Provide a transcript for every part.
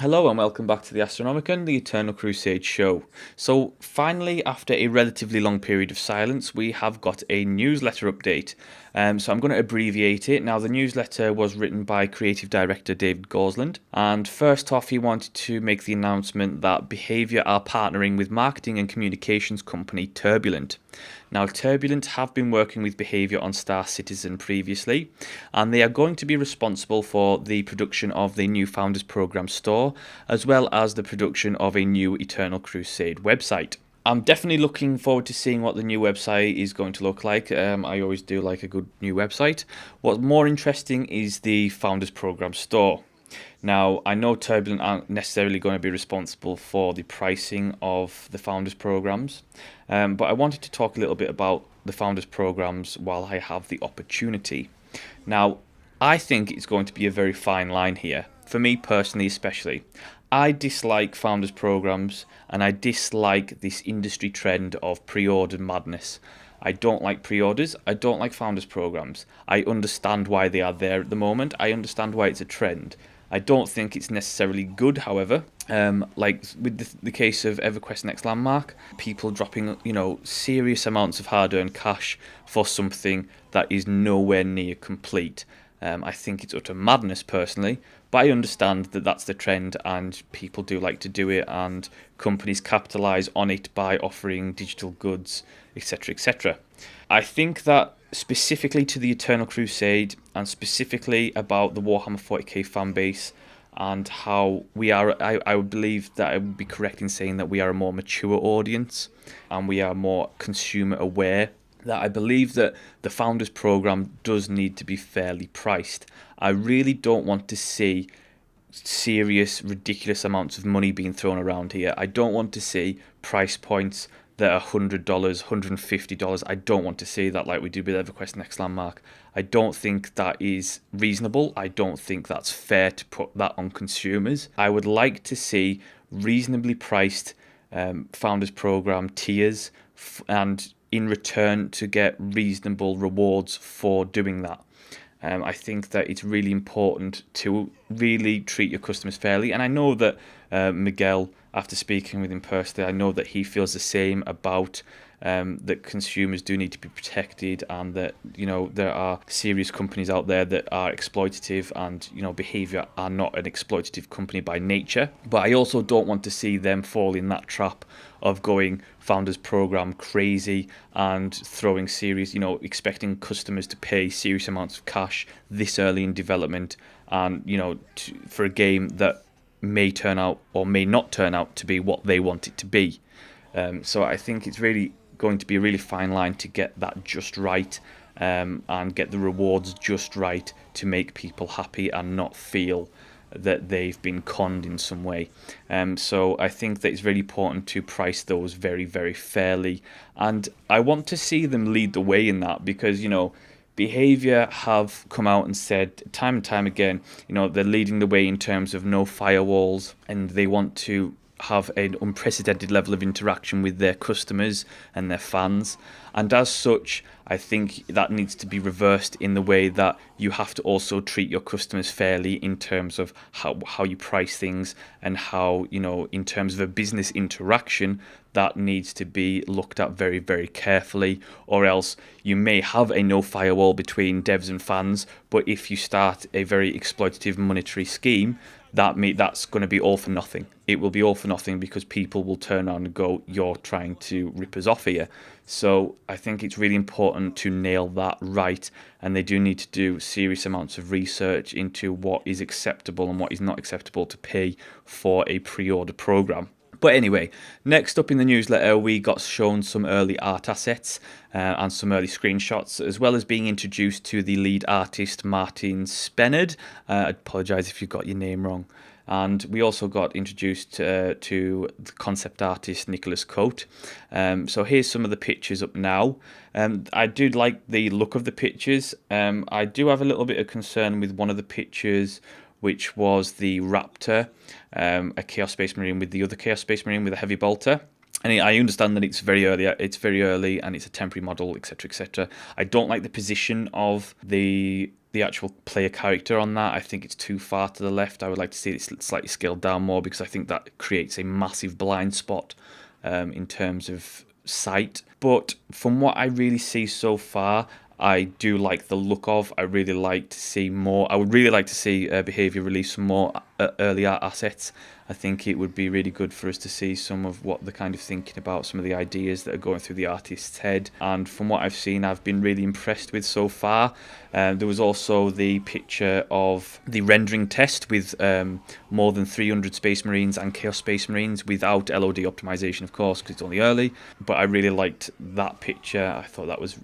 Hello and welcome back to the Astronomican, the Eternal Crusade show. So finally, after a relatively long period of silence, we have got a newsletter update. So I'm going to abbreviate it. Now, the newsletter was written by creative director David Gorsland. And first off, he wanted to make the announcement that Behaviour are partnering with marketing and communications company Turbulent. Now, Turbulent have been working with Behaviour on Star Citizen previously, and they are going to be responsible for the production of the new Founders Programme store, as well as the production of a new Eternal Crusade website. I'm definitely looking forward to seeing what the new website is going to look like. I always do like a good new website. What's more interesting is the Founders Programme store. Now, I know Turbulent aren't necessarily going to be responsible for the pricing of the Founders Programs, but I wanted to talk a little bit about the Founders Programs while I have the opportunity. Now, I think it's going to be a very fine line here, for me personally especially. I dislike Founders Programs and I dislike this industry trend of pre-order madness. I don't like pre-orders, I don't like Founders Programs. I understand why they are there at the moment, I understand why it's a trend. I don't think it's necessarily good, however. Like with the case of EverQuest Next Landmark, people dropping, serious amounts of hard-earned cash for something that is nowhere near complete. I think it's utter madness personally, but I understand that that's the trend and people do like to do it and companies capitalise on it by offering digital goods, etc, etc. I think that specifically to the Eternal Crusade and specifically about the Warhammer 40k fan base and how we are, I would believe that I would be correct in saying that we are a more mature audience and we are more consumer aware, that I believe that the Founders Programme does need to be fairly priced. I really don't want to see serious, ridiculous amounts of money being thrown around here. I don't want to see price points that are $100, $150. I don't want to see that like we did with EverQuest Next Landmark. I don't think that is reasonable. I don't think that's fair to put that on consumers. I would like to see reasonably priced Founders Programme tiers and in return to get reasonable rewards for doing that. I think that it's really important to really treat your customers fairly. And I know that Miguel, after speaking with him personally, I know that he feels the same about that consumers do need to be protected and that, there are serious companies out there that are exploitative and, Behaviour are not an exploitative company by nature. But I also don't want to see them fall in that trap of going Founders Programme crazy and throwing serious, expecting customers to pay serious amounts of cash this early in development and, for a game that may turn out or may not turn out to be what they want it to be. So I think it's really going to be a really fine line to get that just right and get the rewards just right to make people happy and not feel that they've been conned in some way. So I think that it's really important to price those very, very fairly. And I want to see them lead the way in that because, Behaviour have come out and said time and time again, they're leading the way in terms of no firewalls and they want to have an unprecedented level of interaction with their customers and their fans. And as such, I think that needs to be reversed in the way that you have to also treat your customers fairly in terms of how you price things and how, in terms of a business interaction, that needs to be looked at very, very carefully, or else you may have a no firewall between devs and fans, but if you start a very exploitative monetary scheme, that's going to be all for nothing. It will be all for nothing because people will turn around and go, you're trying to rip us off here. So I think it's really important to nail that right, and they do need to do serious amounts of research into what is acceptable and what is not acceptable to pay for a pre-order program. But anyway, next up in the newsletter, we got shown some early art assets and some early screenshots, as well as being introduced to the lead artist, Martin Spenard. I apologise if you got your name wrong. And we also got introduced to the concept artist, Nicholas Coate. So here's some of the pictures up now. I do like the look of the pictures. I do have a little bit of concern with one of the pictures, which was the Raptor, a Chaos Space Marine with the other Chaos Space Marine with a heavy bolter. And I understand that it's very early, and it's a temporary model, etc., etc. I don't like the position of the actual player character on that. I think it's too far to the left. I would like to see it slightly scaled down more, because I think that creates a massive blind spot in terms of sight. But from what I really see so far, I do like the look of. I really like to see more. I would really like to see Behaviour release some more early art assets. I think it would be really good for us to see some of what they're kind of thinking about, some of the ideas that are going through the artist's head. And from what I've seen, I've been really impressed with so far. There was also the picture of the rendering test with more than 300 Space Marines and Chaos Space Marines without LOD optimization, of course, because it's only early. But I really liked that picture. I thought that was,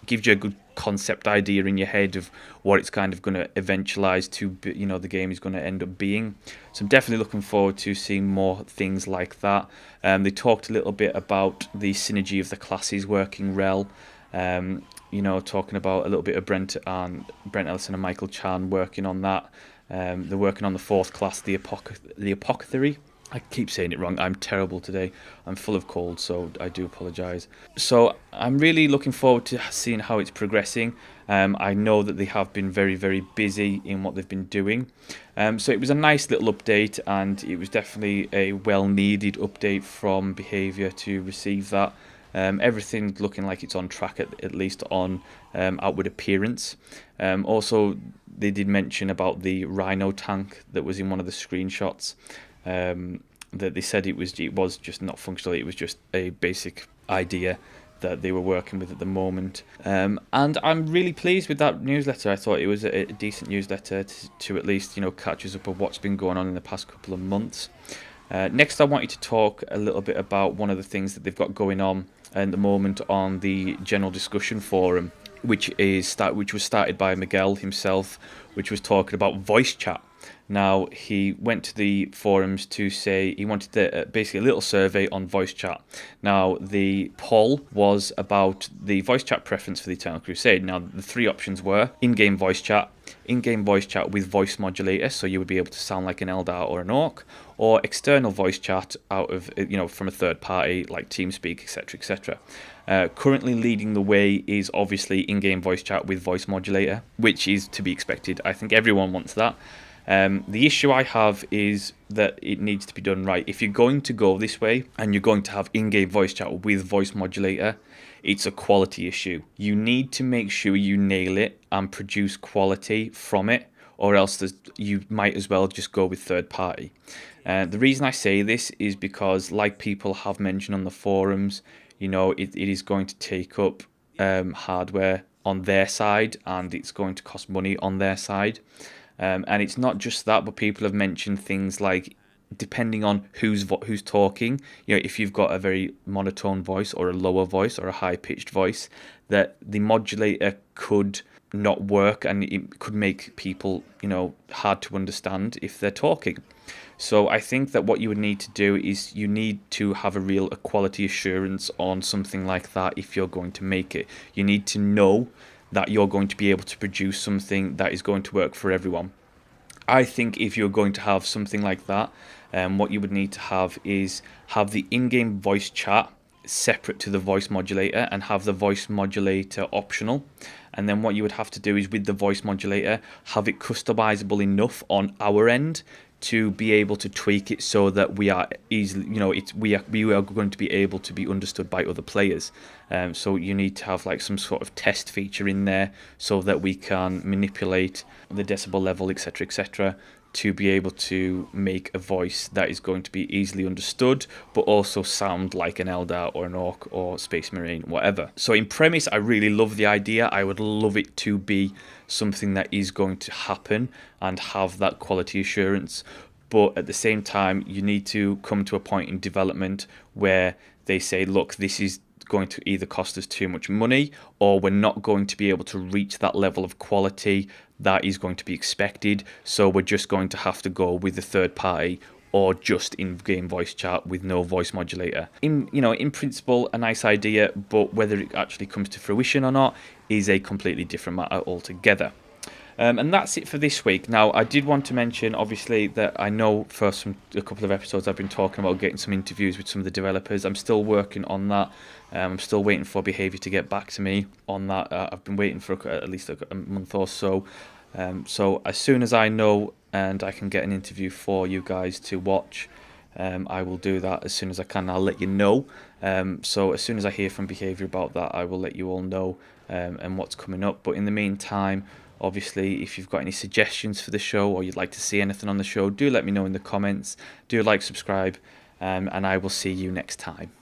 gives you a good concept idea in your head of what it's kind of going to eventualize to, the game is going to end up being. So I'm definitely looking forward to seeing more things like that. They talked a little bit about the synergy of the classes working well. Talking about a little bit of Brent Ellison and Michael Chan working on that. They're working on the fourth class, the Apothecary. I keep saying it wrong. I'm terrible today. I'm full of cold, so I do apologise. So I'm really looking forward to seeing how it's progressing. I know that they have been very, very busy in what they've been doing. So it was a nice little update, and it was definitely a well-needed update from Behaviour to receive that. Everything's looking like it's on track, at least on outward appearance. Also, they did mention about the Rhino tank that was in one of the screenshots. That they said it was just not functional. It was just a basic idea that they were working with at the moment. And I'm really pleased with that newsletter. I thought it was a decent newsletter to at least catch us up on what's been going on in the past couple of months. Next, I wanted to talk a little bit about one of the things that they've got going on at the moment on the general discussion forum, which was started by Miguel himself, which was talking about voice chat. Now, he went to the forums to say he wanted basically a little survey on voice chat. Now, the poll was about the voice chat preference for the Eternal Crusade. Now, the three options were in-game voice chat with voice modulator, so you would be able to sound like an Eldar or an Orc, or external voice chat out of from a third party like TeamSpeak, etc., etc. Currently leading the way is obviously in-game voice chat with voice modulator, which is to be expected. I think everyone wants that. The issue I have is that it needs to be done right. If you're going to go this way and you're going to have in-game voice chat with voice modulator, it's a quality issue. You need to make sure you nail it and produce quality from it, or else you might as well just go with third party. The reason I say this is because, like people have mentioned on the forums, it is going to take up hardware on their side, and it's going to cost money on their side. And it's not just that, but people have mentioned things like, depending on who's talking, if you've got a very monotone voice or a lower voice or a high-pitched voice, that the modulator could not work, and it could make people, hard to understand if they're talking. So I think that what you would need to do is you need to have a quality assurance on something like that if you're going to make it. You need to know that you're going to be able to produce something that is going to work for everyone. I think if you're going to have something like that, what you would need to have is have the in-game voice chat separate to the voice modulator and have the voice modulator optional. And then what you would have to do is, with the voice modulator, have it customizable enough on our end to be able to tweak it so that we are easily, we are going to be able to be understood by other players. So you need to have like some sort of test feature in there so that we can manipulate the decibel level, etc., etc., to be able to make a voice that is going to be easily understood, but also sound like an Eldar or an Orc or Space Marine, whatever. So in premise, I really love the idea. I would love it to be something that is going to happen and have that quality assurance. But at the same time, you need to come to a point in development where they say, look, this is going to either cost us too much money, or we're not going to be able to reach that level of quality that is going to be expected, so we're just going to have to go with the third party or just in-game voice chat with no voice modulator. In principle, a nice idea, but whether it actually comes to fruition or not is a completely different matter altogether. And that's it for this week. Now, I did want to mention, obviously, that I know for a couple of episodes I've been talking about getting some interviews with some of the developers. I'm still working on that. I'm still waiting for Behaviour to get back to me on that. I've been waiting for at least a month or so. So as soon as I know and I can get an interview for you guys to watch, I will do that as soon as I can. I'll let you know. So as soon as I hear from Behaviour about that, I will let you all know and what's coming up. But in the meantime, obviously, if you've got any suggestions for the show or you'd like to see anything on the show, do let me know in the comments. Do like, subscribe, and I will see you next time.